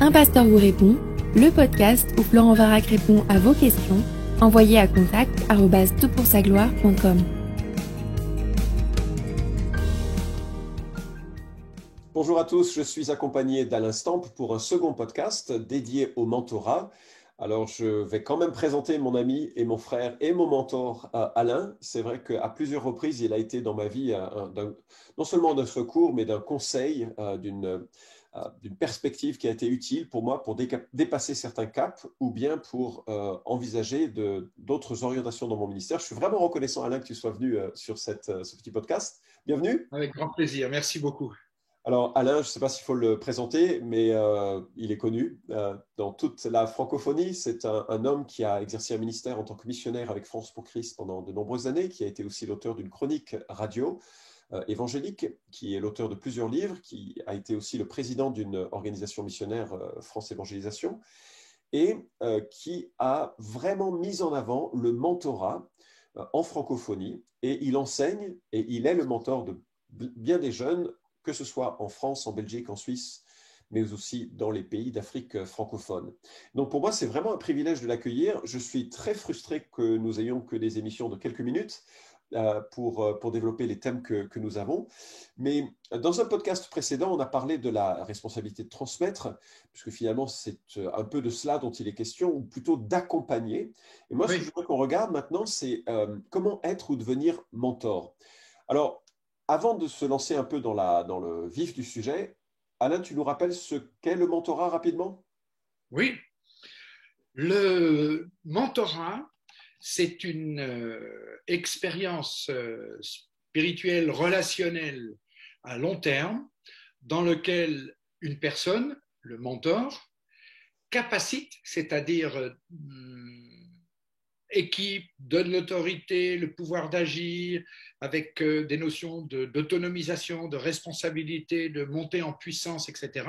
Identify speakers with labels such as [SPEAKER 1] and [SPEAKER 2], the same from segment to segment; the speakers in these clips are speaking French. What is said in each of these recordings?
[SPEAKER 1] Un pasteur vous répond, le podcast où Florent Varac répond à vos questions, envoyez à contact@toutpoursagloire.com.
[SPEAKER 2] Bonjour à tous, je suis accompagné d'Alain Stamp pour un second podcast dédié au mentorat. Alors, je vais quand même présenter mon ami et mon frère et mon mentor Alain. C'est vrai qu'à plusieurs reprises, il a été dans ma vie non seulement d'un secours, mais d'un conseil, d'une perspective qui a été utile pour moi pour dépasser certains caps ou bien pour envisager d'autres orientations dans mon ministère. Je suis vraiment reconnaissant, Alain, que tu sois venu sur ce petit podcast. Bienvenue.
[SPEAKER 3] Avec grand plaisir, merci beaucoup.
[SPEAKER 2] Alors, Alain, je ne sais pas s'il faut le présenter, mais il est connu dans toute la francophonie. C'est un homme qui a exercé un ministère en tant que missionnaire avec France pour Christ pendant de nombreuses années, qui a été aussi l'auteur d'une chronique radio évangélique, qui est l'auteur de plusieurs livres, qui a été aussi le président d'une organisation missionnaire, France Évangélisation, et qui a vraiment mis en avant le mentorat en francophonie. Et il enseigne, et il est le mentor de bien des jeunes, que ce soit en France, en Belgique, en Suisse, mais aussi dans les pays d'Afrique francophone. Donc pour moi, c'est vraiment un privilège de l'accueillir. Je suis très frustré que nous ayons que des émissions de quelques minutes pour développer les thèmes que nous avons. Mais dans un podcast précédent, on a parlé de la responsabilité de transmettre, puisque finalement, c'est un peu de cela dont il est question, ou plutôt d'accompagner. Et moi, ce que je veux qu'on regarde maintenant, c'est comment être ou devenir mentor. Alors, avant de se lancer un peu dans le vif du sujet, Alain, tu nous rappelles ce qu'est le mentorat rapidement?
[SPEAKER 3] Oui, le mentorat, c'est une expérience spirituelle, relationnelle à long terme, dans lequel une personne, le mentor, capacite, c'est-à-dire équipe, donne l'autorité, le pouvoir d'agir, avec des notions d'autonomisation, de responsabilité, de montée en puissance, etc.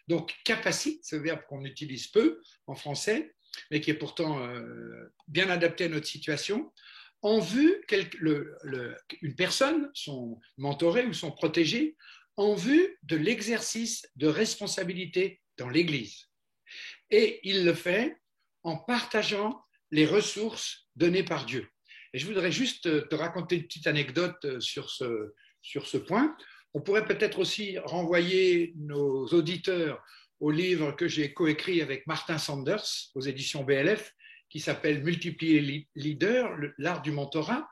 [SPEAKER 3] Donc, capacite, ce verbe qu'on utilise peu en français, mais qui est pourtant bien adapté à notre situation, en vue une personne, son mentoré ou son protégé, en vue de l'exercice de responsabilité dans l'Église. Et il le fait en partageant les ressources données par Dieu. Et je voudrais juste te raconter une petite anecdote sur ce point. On pourrait peut-être aussi renvoyer nos auditeurs au livre que j'ai coécrit avec Martin Sanders aux éditions BLF, qui s'appelle Multiplier Leader, l'art du mentorat.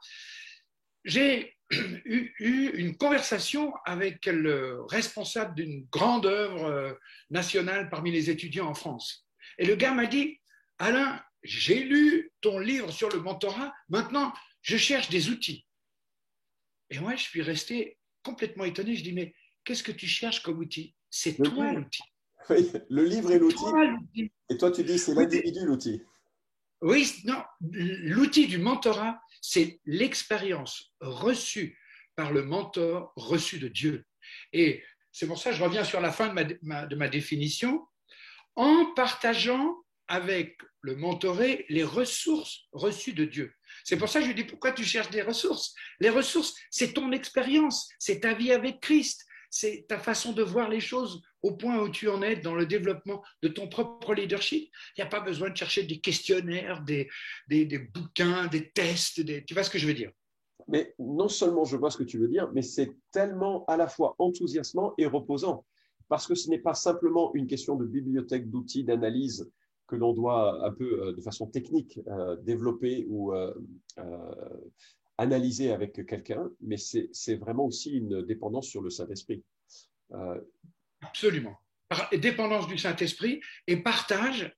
[SPEAKER 3] J'ai eu une conversation avec le responsable d'une grande œuvre nationale parmi les étudiants en France. Et le gars m'a dit, Alain, j'ai lu ton livre sur le mentorat, maintenant je cherche des outils. Et moi, je suis resté complètement étonné. Je dis, mais qu'est-ce que tu cherches comme outil? C'est toi l'outil.
[SPEAKER 2] Oui, le livre est l'outil. Et toi, tu dis, c'est l'individu l'outil.
[SPEAKER 3] Oui, non, l'outil du mentorat, c'est l'expérience reçue par le mentor, reçue de Dieu. Et c'est pour ça que je reviens sur la fin de ma définition, en partageant avec le mentoré les ressources reçues de Dieu. C'est pour ça que je dis, pourquoi tu cherches des ressources? Les ressources, c'est ton expérience, c'est ta vie avec Christ, c'est ta façon de voir les choses au point où tu en es dans le développement de ton propre leadership. Il n'y a pas besoin de chercher des questionnaires, des bouquins, des tests, tu vois ce que je veux dire?
[SPEAKER 2] Mais non seulement je vois ce que tu veux dire, mais c'est tellement à la fois enthousiasmant et reposant. Parce que ce n'est pas simplement une question de bibliothèque, d'outils, d'analyse que l'on doit un peu de façon technique développer ou analyser avec quelqu'un, mais c'est vraiment aussi une dépendance sur le Saint-Esprit.
[SPEAKER 3] Absolument. Dépendance du Saint-Esprit et partage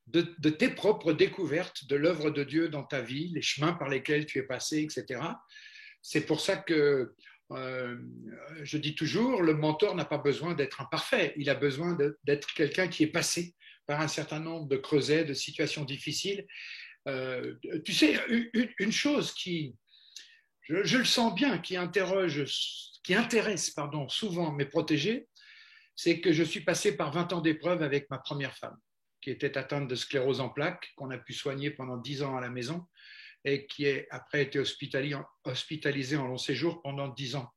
[SPEAKER 3] de tes propres découvertes de l'œuvre de Dieu dans ta vie, les chemins par lesquels tu es passé, etc. C'est pour ça que je dis toujours, le mentor n'a pas besoin d'être imparfait, il a besoin d'être quelqu'un qui est passé par un certain nombre de creusets, de situations difficiles. Tu sais, une chose qui, je le sens bien, qui intéresse souvent mes protégés, c'est que je suis passé par 20 ans d'épreuves avec ma première femme, qui était atteinte de sclérose en plaques, qu'on a pu soigner pendant 10 ans à la maison, et qui a après été hospitalisée en long séjour pendant 10 ans.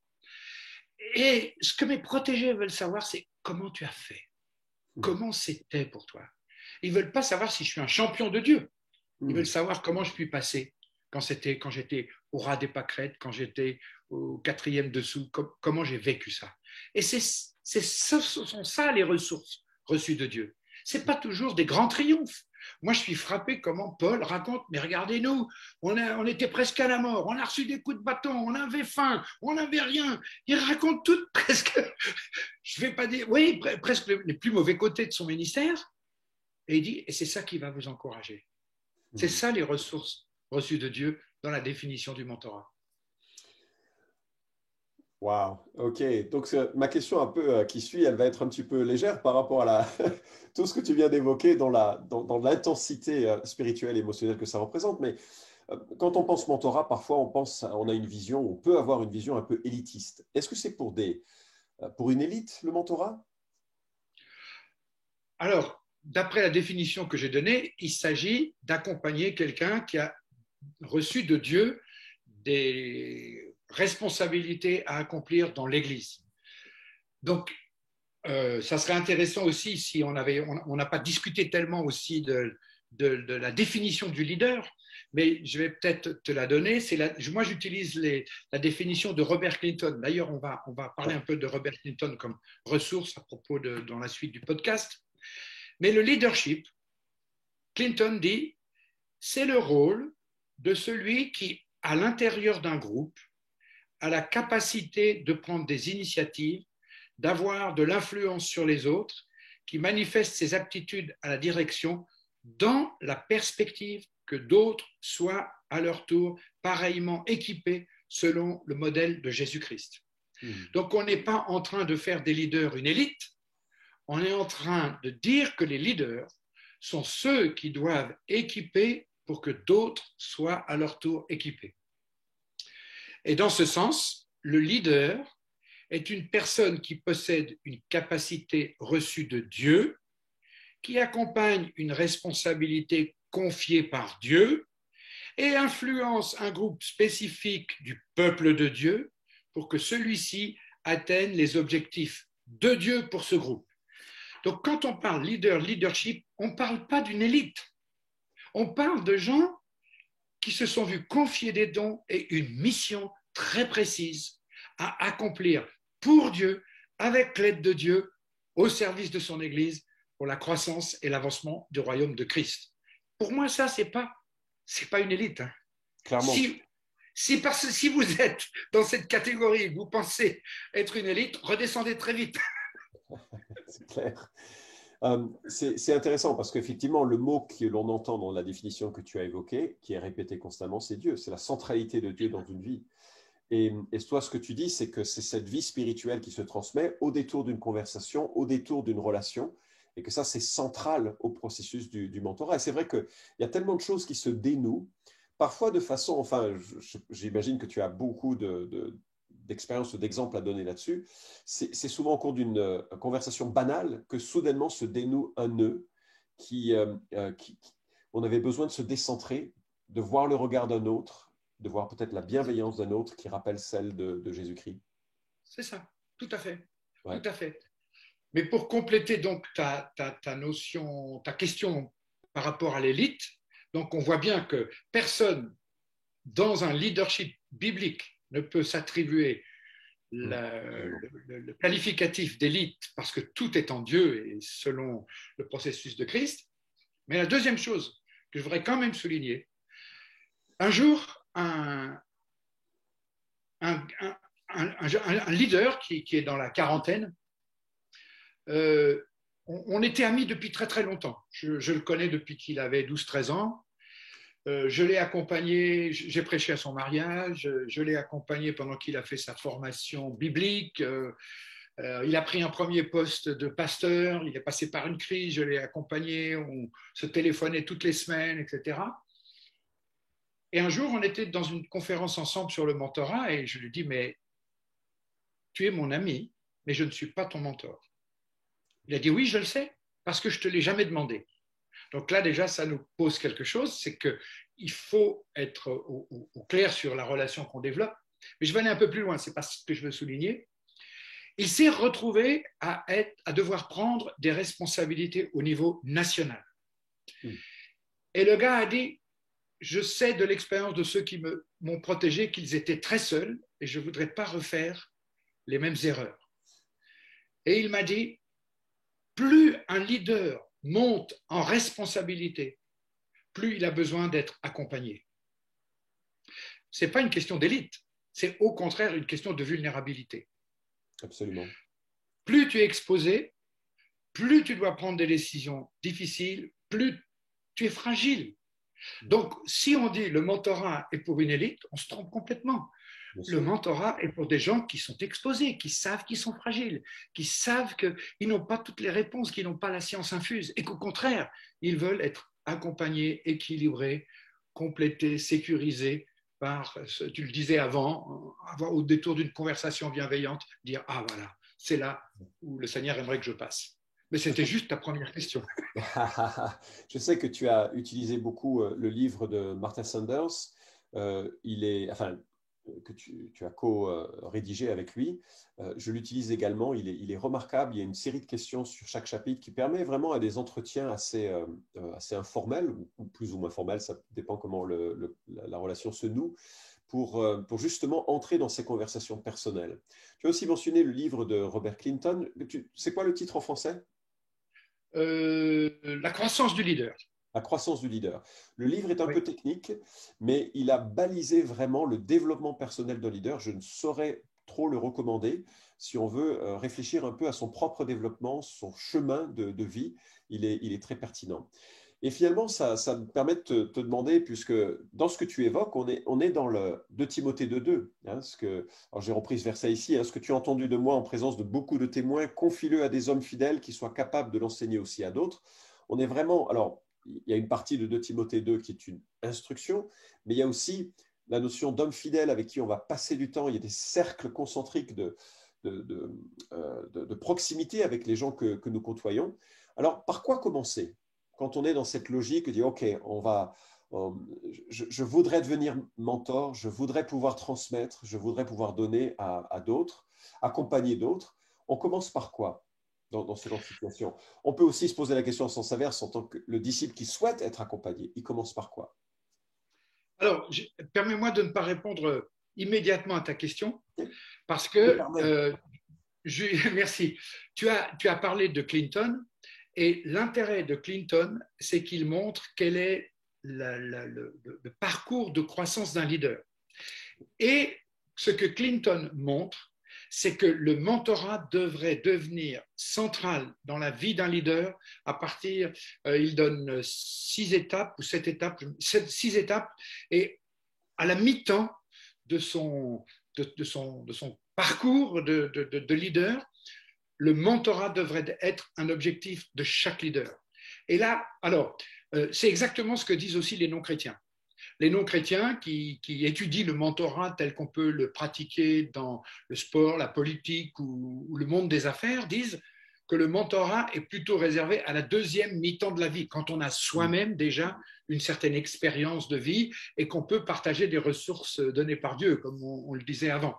[SPEAKER 3] Et ce que mes protégés veulent savoir, c'est comment tu as fait. comment c'était pour toi. Ils ne veulent pas savoir si je suis un champion de Dieu. Ils veulent savoir comment je puis passer quand j'étais au ras des pâquerettes, quand j'étais au 4e dessous, comment j'ai vécu ça. Et ce sont ça les ressources reçues de Dieu. Ce n'est pas toujours des grands triomphes. Moi, je suis frappé comment Paul raconte, mais regardez-nous, on était presque à la mort, on a reçu des coups de bâton, on avait faim, on n'avait rien. Il raconte tout presque, je ne vais pas dire, oui, presque les plus mauvais côtés de son ministère. Et il dit, et c'est ça qui va vous encourager. C'est ça les ressources reçues de Dieu dans la définition du mentorat.
[SPEAKER 2] Wow, ok. Donc ma question un peu qui suit, elle va être un petit peu légère par rapport à tout ce que tu viens d'évoquer dans l'intensité spirituelle et émotionnelle que ça représente. Mais quand on pense mentorat, parfois on a une vision, on peut avoir une vision un peu élitiste. Est-ce que c'est pour une élite le mentorat?
[SPEAKER 3] Alors, d'après la définition que j'ai donnée, il s'agit d'accompagner quelqu'un qui a reçu de Dieu des responsabilités à accomplir dans l'Église. Donc, ça serait intéressant aussi si on n'a pas discuté tellement aussi de la définition du leader, mais je vais peut-être te la donner. Moi, j'utilise la définition de Robert Clinton. D'ailleurs, on va parler un peu de Robert Clinton comme ressource à propos dans la suite du podcast. Mais le leadership, Clinton dit, c'est le rôle de celui qui, à l'intérieur d'un groupe, a la capacité de prendre des initiatives, d'avoir de l'influence sur les autres, qui manifeste ses aptitudes à la direction dans la perspective que d'autres soient à leur tour pareillement équipés selon le modèle de Jésus-Christ. Donc on n'est pas en train de faire des leaders une élite, on est en train de dire que les leaders sont ceux qui doivent équiper pour que d'autres soient à leur tour équipés. Et dans ce sens, le leader est une personne qui possède une capacité reçue de Dieu, qui accompagne une responsabilité confiée par Dieu et influence un groupe spécifique du peuple de Dieu pour que celui-ci atteigne les objectifs de Dieu pour ce groupe. Donc quand on parle leadership, on ne parle pas d'une élite. On parle de gens qui se sont vus confier des dons et une mission très précise à accomplir pour Dieu, avec l'aide de Dieu, au service de son Église, pour la croissance et l'avancement du royaume de Christ. Pour moi, ça, c'est pas une élite. Hein.
[SPEAKER 2] Clairement.
[SPEAKER 3] Si vous êtes dans cette catégorie, vous pensez être une élite, redescendez très vite.
[SPEAKER 2] C'est clair. C'est intéressant parce qu'effectivement, le mot que l'on entend dans la définition que tu as évoquée, qui est répété constamment, c'est Dieu. C'est la centralité de Dieu dans une vie. Et toi, ce que tu dis, c'est que c'est cette vie spirituelle qui se transmet au détour d'une conversation, au détour d'une relation, et que ça, c'est central au processus du mentorat. Et c'est vrai qu'il y a tellement de choses qui se dénouent, parfois de façon, enfin, j'imagine que tu as beaucoup d'expériences ou d'exemples à donner là-dessus. C'est souvent au cours d'une conversation banale que soudainement se dénoue un nœud on avait besoin de se décentrer, de voir le regard d'un autre, de voir peut-être la bienveillance d'un autre qui rappelle celle de Jésus-Christ.
[SPEAKER 3] C'est ça, tout à fait.
[SPEAKER 2] Ouais.
[SPEAKER 3] Tout à fait. Mais pour compléter donc ta notion, ta question par rapport à l'élite, donc on voit bien que personne dans un leadership biblique ne peut s'attribuer le qualificatif d'élite parce que tout est en Dieu et selon le processus de Christ. Mais la deuxième chose que je voudrais quand même souligner, un jour, un leader qui est dans la quarantaine, on était amis depuis très très longtemps. Je le connais depuis qu'il avait 12-13 ans. Je l'ai accompagné, j'ai prêché à son mariage, je l'ai accompagné pendant qu'il a fait sa formation biblique. Il a pris un premier poste de pasteur, il est passé par une crise, je l'ai accompagné, on se téléphonait toutes les semaines, etc. Et un jour, on était dans une conférence ensemble sur le mentorat et je lui dis, mais tu es mon ami, mais je ne suis pas ton mentor. Il a dit, oui, je le sais, parce que je ne te l'ai jamais demandé. Donc là, déjà, ça nous pose quelque chose, c'est qu'il faut être au clair sur la relation qu'on développe. Mais je vais aller un peu plus loin, c'est pas ce que je veux souligner. il s'est retrouvé à devoir prendre des responsabilités au niveau national. Et le gars a dit, je sais de l'expérience de ceux qui m'ont protégé qu'ils étaient très seuls et je ne voudrais pas refaire les mêmes erreurs. Et il m'a dit, plus un leader monte en responsabilité, plus il a besoin d'être accompagné. Ce n'est pas une question d'élite, c'est au contraire une question de vulnérabilité.
[SPEAKER 2] Absolument.
[SPEAKER 3] Plus tu es exposé, plus tu dois prendre des décisions difficiles, plus tu es fragile. Donc, si on dit le mentorat est pour une élite, on se trompe complètement. Le mentorat est pour des gens qui sont exposés, qui savent qu'ils sont fragiles, qui savent qu'ils n'ont pas toutes les réponses, qu'ils n'ont pas la science infuse, et qu'au contraire, ils veulent être accompagnés, équilibrés, complétés, sécurisés par, tu le disais avant, au détour d'une conversation bienveillante, dire « Ah voilà, c'est là où le Seigneur aimerait que je passe ». Mais c'était juste ta première question.
[SPEAKER 2] Je sais que tu as utilisé beaucoup le livre de Martin Sanders. Que tu as co-rédigé avec lui. Je l'utilise également. Il est remarquable. Il y a une série de questions sur chaque chapitre qui permet vraiment à des entretiens assez informels, ou plus ou moins formels, ça dépend comment la relation se noue, pour justement entrer dans ces conversations personnelles. Tu as aussi mentionné le livre de Robert Clinton. C'est quoi le titre en français ?
[SPEAKER 3] La croissance du leader.
[SPEAKER 2] La croissance du leader. Le livre est un peu technique, mais il a balisé vraiment le développement personnel d'un leader. Je ne saurais trop le recommander si on veut réfléchir un peu à son propre développement, son chemin de vie. Il est très pertinent. Et finalement, ça me permet de te demander, puisque dans ce que tu évoques, on est dans le 2 Timothée 2.2. Alors j'ai repris ce verset ici. Ce que tu as entendu de moi en présence de beaucoup de témoins, confie-le à des hommes fidèles qui soient capables de l'enseigner aussi à d'autres. On est vraiment… Alors, il y a une partie de 2 Timothée 2 qui est une instruction, mais il y a aussi la notion d'homme fidèle avec qui on va passer du temps. Il y a des cercles concentriques de proximité avec les gens que nous côtoyons. Alors, par quoi commencer quand on est dans cette logique de dire, OK, je voudrais devenir mentor, je voudrais pouvoir transmettre, je voudrais pouvoir donner à d'autres, accompagner d'autres. On commence par quoi dans ce genre de situation? On peut aussi se poser la question en sens inverse en tant que le disciple qui souhaite être accompagné. Il commence par quoi?
[SPEAKER 3] Alors, permets-moi de ne pas répondre immédiatement à ta question parce que, merci, tu as parlé de Clinton et l'intérêt de Clinton, c'est qu'il montre quel est le parcours de croissance d'un leader. Et ce que Clinton montre, c'est que le mentorat devrait devenir central dans la vie d'un leader à partir, il donne 6 étapes ou 7 étapes, 6 étapes, et à la mi-temps de son parcours de leader, le mentorat devrait être un objectif de chaque leader. Et là, alors, c'est exactement ce que disent aussi les non-chrétiens. Les non-chrétiens qui étudient le mentorat tel qu'on peut le pratiquer dans le sport, la politique ou le monde des affaires disent que le mentorat est plutôt réservé à la deuxième mi-temps de la vie, quand on a soi-même déjà une certaine expérience de vie et qu'on peut partager des ressources données par Dieu, comme on le disait avant.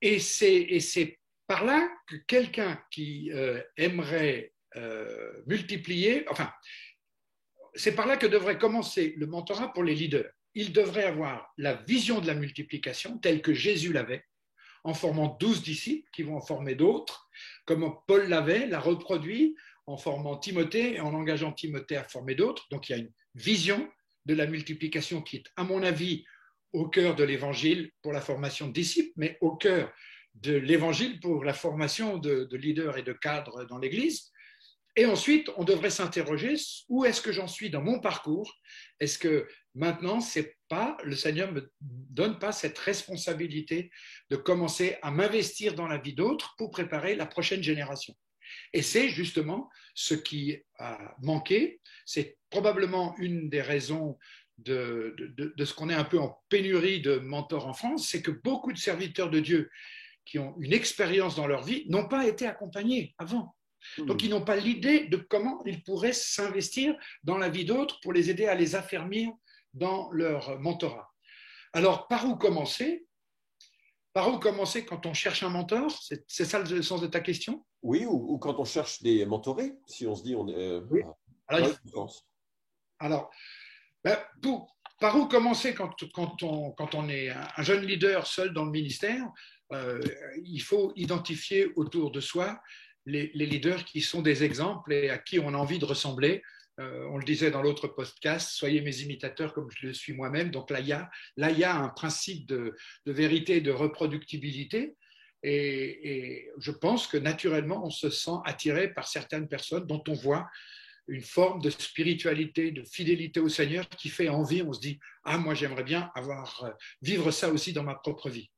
[SPEAKER 3] Et c'est par là que quelqu'un qui aimerait multiplier, enfin, c'est par là que devrait commencer le mentorat pour les leaders. Ils devraient avoir la vision de la multiplication telle que Jésus l'avait, en formant 12 disciples qui vont en former d'autres, comme Paul l'avait, l'a reproduit en formant Timothée et en engageant Timothée à former d'autres. Donc il y a une vision de la multiplication qui est, à mon avis, au cœur de l'évangile pour la formation de disciples, mais au cœur de l'évangile pour la formation de leaders et de cadres dans l'Église. Et ensuite, on devrait s'interroger, où est-ce que j'en suis dans mon parcours? Est-ce que maintenant, le Seigneur ne me donne pas cette responsabilité de commencer à m'investir dans la vie d'autres pour préparer la prochaine génération? Et c'est justement ce qui a manqué. C'est probablement une des raisons de ce qu'on est un peu en pénurie de mentors en France, c'est que beaucoup de serviteurs de Dieu qui ont une expérience dans leur vie n'ont pas été accompagnés avant. Donc, ils n'ont pas l'idée de comment ils pourraient s'investir dans la vie d'autres pour les aider à les affermir dans leur mentorat. Alors, par où commencer? Par où commencer quand on cherche un mentor? C'est ça le sens de ta question?
[SPEAKER 2] Oui, ou quand on cherche des mentorés, si on se dit,
[SPEAKER 3] Oui. Alors,
[SPEAKER 2] ouais, je pense.
[SPEAKER 3] alors ben, par où commencer quand on est un jeune leader seul dans le ministère? Il faut identifier autour de soi les leaders qui sont des exemples et à qui on a envie de ressembler. On le disait dans l'autre podcast, soyez mes imitateurs comme je le suis moi-même. Donc là, il y a un principe de vérité et de reproductibilité. Et je pense que naturellement, on se sent attiré par certaines personnes dont on voit une forme de spiritualité, de fidélité au Seigneur qui fait envie. On se dit, ah, moi, j'aimerais bien vivre ça aussi dans ma propre vie.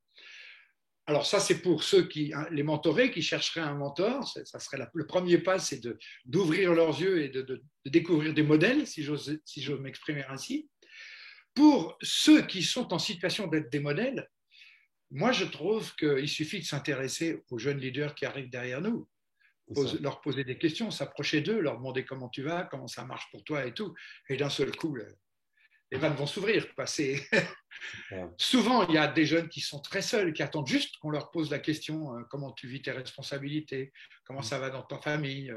[SPEAKER 3] Alors ça, c'est pour ceux les mentorés qui chercheraient un mentor. Ça serait le premier pas, c'est d'ouvrir leurs yeux et de découvrir des modèles, si j'ose m'exprimer ainsi. Pour ceux qui sont en situation d'être des modèles, moi, je trouve qu'il suffit de s'intéresser aux jeunes leaders qui arrivent derrière nous, leur poser des questions, s'approcher d'eux, leur demander comment tu vas, comment ça marche pour toi et tout. Et d'un seul coup, les vannes vont s'ouvrir. Souvent, il y a des jeunes qui sont très seuls, qui attendent juste qu'on leur pose la question comment tu vis tes responsabilités, comment ça va dans ta famille,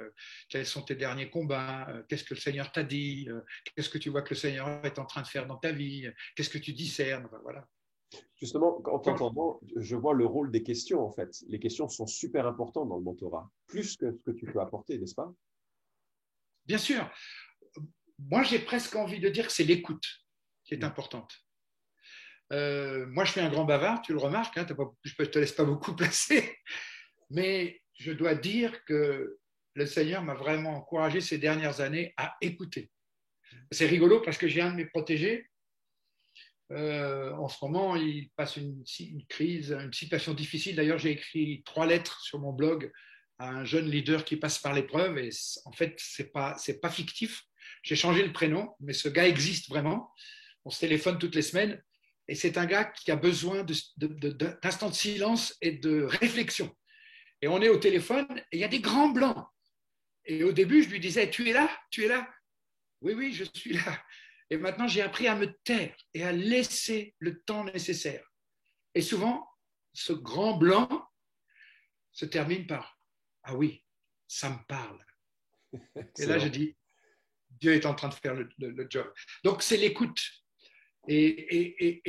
[SPEAKER 3] quels sont tes derniers combats, qu'est-ce que le Seigneur t'a dit, qu'est-ce que tu vois que le Seigneur est en train de faire dans ta vie, qu'est-ce que tu discernes, enfin, voilà.
[SPEAKER 2] Justement, en t'entendant, je vois le rôle des questions, en fait. Les questions sont super importantes dans le mentorat, plus que ce que tu peux apporter, n'est-ce pas?
[SPEAKER 3] Bien sûr. Moi, j'ai presque envie de dire que c'est l'écoute qui est importante. Moi, je suis un grand bavard, tu le remarques, hein, je ne te laisse pas beaucoup placer, mais je dois dire que le Seigneur m'a vraiment encouragé ces dernières années à écouter. C'est rigolo parce que j'ai un de mes protégés. En ce moment, il passe une crise, une situation difficile. D'ailleurs, j'ai écrit 3 lettres sur mon blog à un jeune leader qui passe par l'épreuve. Et en fait, c'est pas fictif. J'ai changé le prénom, mais ce gars existe vraiment. On se téléphone toutes les semaines. Et c'est un gars qui a besoin d'instants de silence et de réflexion. Et on est au téléphone et il y a des grands blancs. Et au début, je lui disais, tu es là? Tu es là? Oui, oui, je suis là. Et maintenant, j'ai appris à me taire et à laisser le temps nécessaire. Et souvent, ce grand blanc se termine par « Ah oui, ça me parle ». Et là, je dis « Dieu est en train de faire le job ». Donc, c'est l'écoute. Et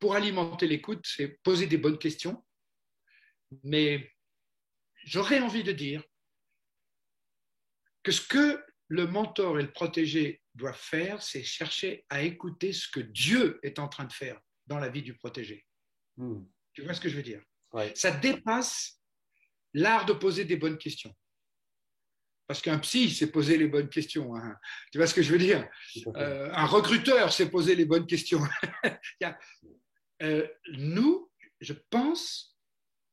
[SPEAKER 3] pour alimenter l'écoute, c'est poser des bonnes questions. Mais j'aurais envie de dire que ce que le mentor et le protégé doivent faire, c'est chercher à écouter ce que Dieu est en train de faire dans la vie du protégé. Tu vois ce que je veux dire?
[SPEAKER 2] Ouais.
[SPEAKER 3] Ça dépasse l'art de poser des bonnes questions. Parce qu'un psy sait poser les bonnes questions. Hein. Tu vois ce que je veux dire? Un recruteur sait poser les bonnes questions. Nous, je pense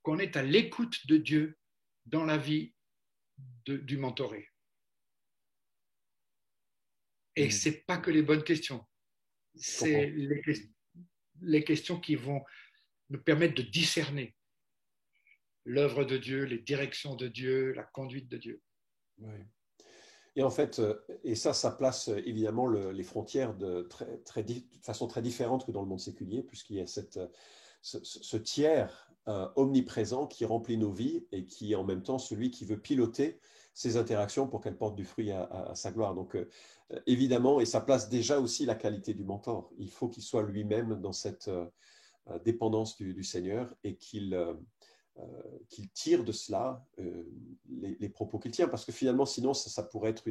[SPEAKER 3] qu'on est à l'écoute de Dieu dans la vie du mentoré. Et ce n'est pas que les bonnes questions. C'est les questions qui vont nous permettre de discerner l'œuvre de Dieu, les directions de Dieu, la conduite de Dieu.
[SPEAKER 2] Oui. Et en fait, et ça place évidemment les frontières de façon très différente que dans le monde séculier, puisqu'il y a ce tiers omniprésent qui remplit nos vies et qui est en même temps celui qui veut piloter ces interactions pour qu'elles portent du fruit à sa gloire. Donc évidemment, et ça place déjà aussi la qualité du mentor. Il faut qu'il soit lui-même dans cette dépendance du Seigneur et qu'il tire de cela les propos qu'il tient, parce que finalement, sinon, ça pourrait être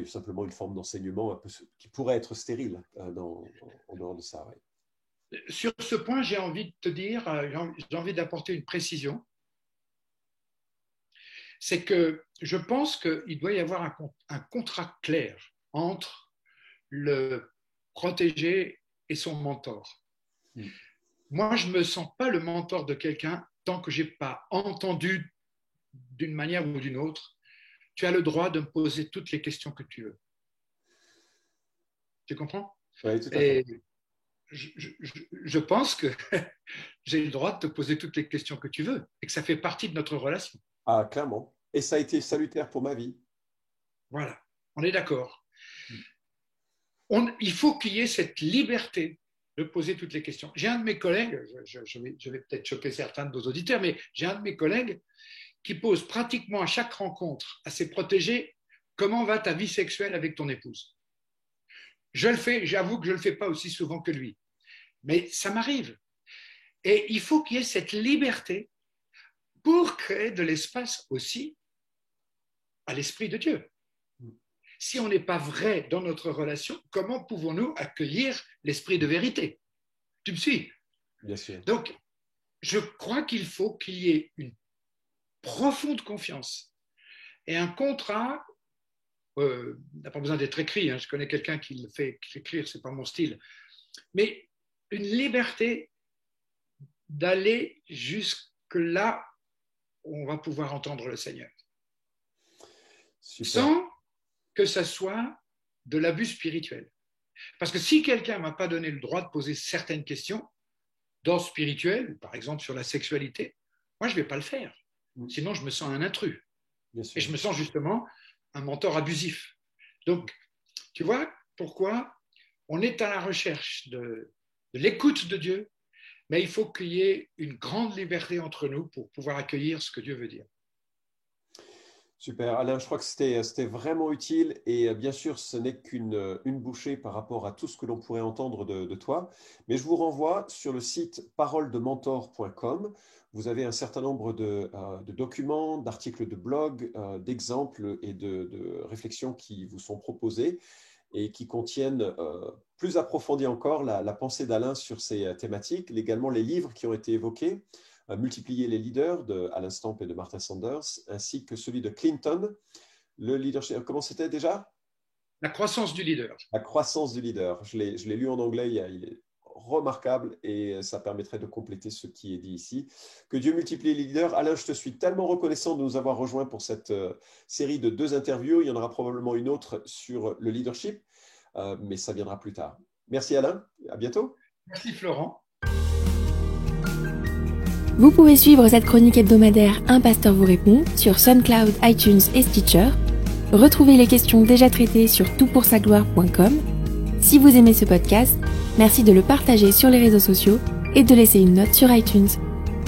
[SPEAKER 2] simplement une forme d'enseignement un peu, qui pourrait être stérile en dehors de ça. Ouais.
[SPEAKER 3] Sur ce point, j'ai envie de te dire, j'ai envie d'apporter une précision. C'est que je pense qu'il doit y avoir un contrat clair entre le protégé et son mentor. Moi, je ne me sens pas le mentor de quelqu'un tant que je n'ai pas entendu d'une manière ou d'une autre. Tu as le droit de me poser toutes les questions que tu veux. Tu comprends?
[SPEAKER 2] Oui, tout à fait.
[SPEAKER 3] Et je pense que j'ai le droit de te poser toutes les questions que tu veux et que ça fait partie de notre relation.
[SPEAKER 2] Ah, clairement. Et ça a été salutaire pour ma vie.
[SPEAKER 3] Voilà, on est d'accord. Il faut qu'il y ait cette liberté de poser toutes les questions. J'ai un de mes collègues, je vais peut-être choquer certains de vos auditeurs, mais j'ai un de mes collègues qui pose pratiquement à chaque rencontre à ses protégés: comment va ta vie sexuelle avec ton épouse? Je le fais, j'avoue que je ne le fais pas aussi souvent que lui, mais ça m'arrive. Et il faut qu'il y ait cette liberté pour créer de l'espace aussi à l'Esprit de Dieu. Si on n'est pas vrai dans notre relation, comment pouvons-nous accueillir l'Esprit de vérité? Tu me suis?
[SPEAKER 2] Bien sûr.
[SPEAKER 3] Donc, je crois qu'il faut qu'il y ait une profonde confiance et un contrat. N'a pas besoin d'être écrit, hein. Je connais quelqu'un qui le fait écrire, c'est pas mon style, mais une liberté d'aller jusque là où on va pouvoir entendre le Seigneur.
[SPEAKER 2] Super.
[SPEAKER 3] Sans que ça soit de l'abus spirituel. Parce que si quelqu'un ne m'a pas donné le droit de poser certaines questions d'ordre spirituel, par exemple sur la sexualité, moi je ne vais pas le faire. Sinon je me sens un intrus. Et je me sens justement un mentor abusif. Donc, tu vois pourquoi on est à la recherche de l'écoute de Dieu, mais il faut qu'il y ait une grande liberté entre nous pour pouvoir accueillir ce que Dieu veut dire.
[SPEAKER 2] Super. Alain, je crois que c'était vraiment utile et bien sûr, ce n'est qu'une bouchée par rapport à tout ce que l'on pourrait entendre de toi. Mais je vous renvoie sur le site paroledementor.com. Vous avez un certain nombre de documents, d'articles de blog, d'exemples et de réflexions qui vous sont proposés et qui contiennent plus approfondi encore la pensée d'Alain sur ces thématiques, également les livres qui ont été évoqués. Multiplier les leaders de Alain Stamp et de Martin Sanders, ainsi que celui de Clinton, le leadership. Comment c'était déjà?
[SPEAKER 3] La croissance du leader.
[SPEAKER 2] La croissance du leader. Je l'ai lu en anglais, il est remarquable et ça permettrait de compléter ce qui est dit ici. Que Dieu multiplie les leaders. Alain, je te suis tellement reconnaissant de nous avoir rejoints pour cette série de 2 interviews. Il y en aura probablement une autre sur le leadership, mais ça viendra plus tard. Merci Alain, à bientôt.
[SPEAKER 3] Merci Florent.
[SPEAKER 1] Vous pouvez suivre cette chronique hebdomadaire Un pasteur vous répond sur SoundCloud, iTunes et Stitcher. Retrouvez les questions déjà traitées sur toutpoursagloire.com. Si vous aimez ce podcast, merci de le partager sur les réseaux sociaux et de laisser une note sur iTunes.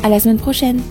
[SPEAKER 1] À la semaine prochaine!